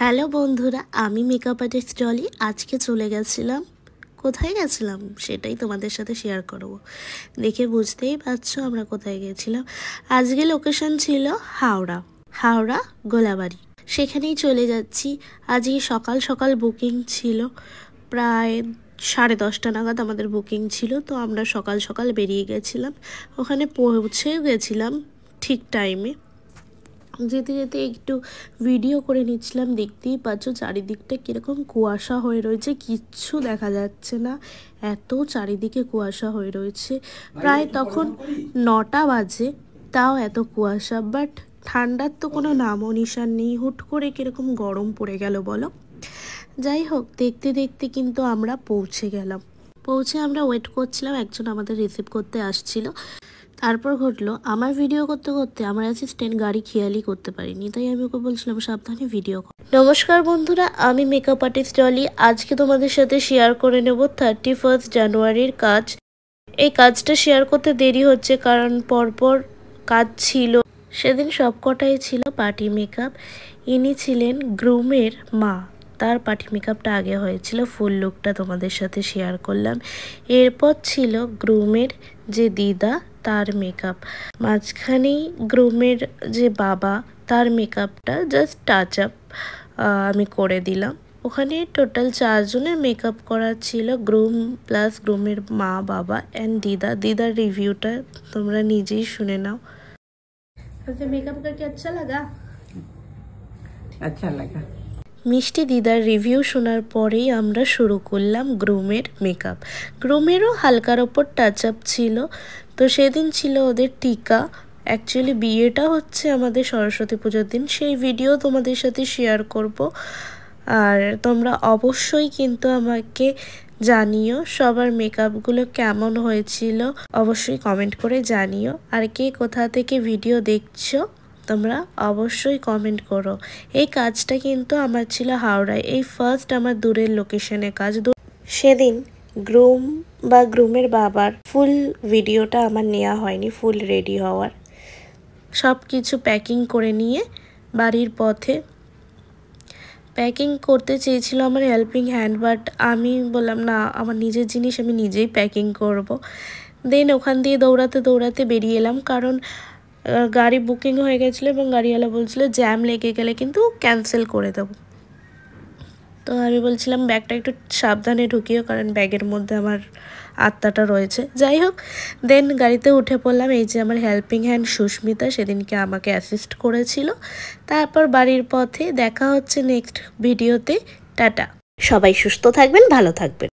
Hello বন্ধুরা, আমি makeup artist Dolly. আজকে চলে গেছিলাম, কোথায় গেছিলাম সেটাই তোমাদের সাথে শেয়ার করব। দেখে বুঝতেই পারছো আমরা কোথায় গেছিলাম। আজকে লোকেশন ছিল হাওড়া গোলাবাড়ি। সেখানেই চলে যাচ্ছি। আজকে সকাল সকাল বুকিং ছিল, প্রায় 10:30 নাগাদ আমাদের বুকিং ছিল। তো আমরা সকাল সকাল বেরিয়ে গেছিলাম, ওখানে পৌঁছে গেছিলাম ঠিক টাইমে। যেতে যেতে একটু ভিডিও করে নিচ্ছিলাম। দেখতেই পাচ্ছ চারিদিকটা কীরকম কুয়াশা হয়ে রয়েছে, কিচ্ছু দেখা যাচ্ছে না, এত চারিদিকে কুয়াশা হয়ে রয়েছে। প্রায় তখন 9টা বাজে, তাও এত কুয়াশা। বাট ঠান্ডার তো কোনো নামও নিশান নেই, হুট করে কীরকম গরম পড়ে গেল বলো। যাই হোক, দেখতে দেখতে কিন্তু আমরা পৌঁছে গেলাম। পৌঁছে আমরা ওয়েট করছিলাম, একজন আমাদের রিসিভ করতে আসছিল। তারপর ঘটলো, আমার ভিডিও করতে করতে আমার অ্যাসিস্ট্যান্ট গাড়ি খেয়ালই করতে পারিনি, তাই আমি ওকে বলছিলাম সাবধানে ভিডিও কর। নমস্কার বন্ধুরা, আমি মেকআপ আর্টিস্ট ডলি। আজকে তোমাদের সাথে শেয়ার করে নেব 31 জানুয়ারির কাজ। এই কাজটা শেয়ার করতে দেরি হচ্ছে কারণ পরপর কাজ ছিল। সেদিন সবকটাই ছিল পার্টি মেকআপ। ইনি ছিলেন গ্রুমের মা, তার পার্টি মেকআপটা আগে হয়েছিল, ফুল লুকটা তোমাদের সাথে শেয়ার করলাম। এরপর ছিল গ্রুমের যে দিদা, তার মেকআপ। মাঝখানেই গ্রুমের যে বাবা, তার মেকআপটা জাস্ট টাচ আপ আমি করে দিলাম। ওখানে টোটাল 4 জনের মেকআপ করা ছিল, গ্রুম প্লাস গ্রুমের মা, বাবা অ্যান্ড দিদার রিভিউটা তোমরা নিজেই শুনে নাও। মেকআপ করকে আচ্ছা লাগা? আচ্ছা লাগা। মিষ্টি দিদার রিভিউ শোনার পরেই আমরা শুরু করলাম গ্রুমের মেকআপ। গ্রুমেরও হালকার ওপর টাচ আপ ছিল। তো সেদিন ছিল ওদের টিকা। অ্যাকচুয়ালি বিয়েটা হচ্ছে আমাদের সরস্বতী পুজোর দিন, সেই ভিডিও তোমাদের সাথে শেয়ার করব। আর তোমরা অবশ্যই কিন্তু আমাকে জানিও সবার মেকআপগুলো কেমন হয়েছিল, অবশ্যই কমেন্ট করে জানিও। আর কে কোথা থেকে ভিডিও দেখছো তোমরা অবশ্যই কমেন্ট করো। এই কাজটা কিন্তু আমার ছিল হাওড়ায়, এই ফার্স্ট আমার দূরের লোকেশনে কাজ। সেদিন গ্রুম বা গ্রুমের বাবার ফুল ভিডিওটা আমার নেওয়া হয়নি, ফুল রেডি হওয়ার। সব কিছু প্যাকিং করে নিয়ে বাড়ির পথে প্যাকিং করতে চেয়েছিল আমার হেল্পিং হ্যান্ড, বাট আমি বললাম না, আমার নিজের জিনিস আমি নিজেই প্যাকিং করব। দেন ওখান দিয়ে দৌড়াতে দৌড়াতে বেরিয়ে এলাম, কারণ গাড়ি বুকিং হয়ে গেছিলো এবং গাড়িওয়ালা বলছিল জ্যাম লেগে গেলে কিন্তু ক্যান্সেল করে দেবো। তো আমি বলছিলাম ব্যাগটা একটু সাবধানে ঢুকিও, কারণ ব্যাগের মধ্যে আমার আত্মাটা রয়েছে। যাই হোক, দেন গাড়িতে উঠে পড়লাম। এই যে আমার হেল্পিং হ্যান্ড সুস্মিতা, সেদিনকে আমাকে অ্যাসিস্ট করেছিল। তারপর বাড়ির পথে দেখা হচ্ছে নেক্সট ভিডিওতে। টাটা, সবাই সুস্থ থাকবেন, ভালো থাকবেন।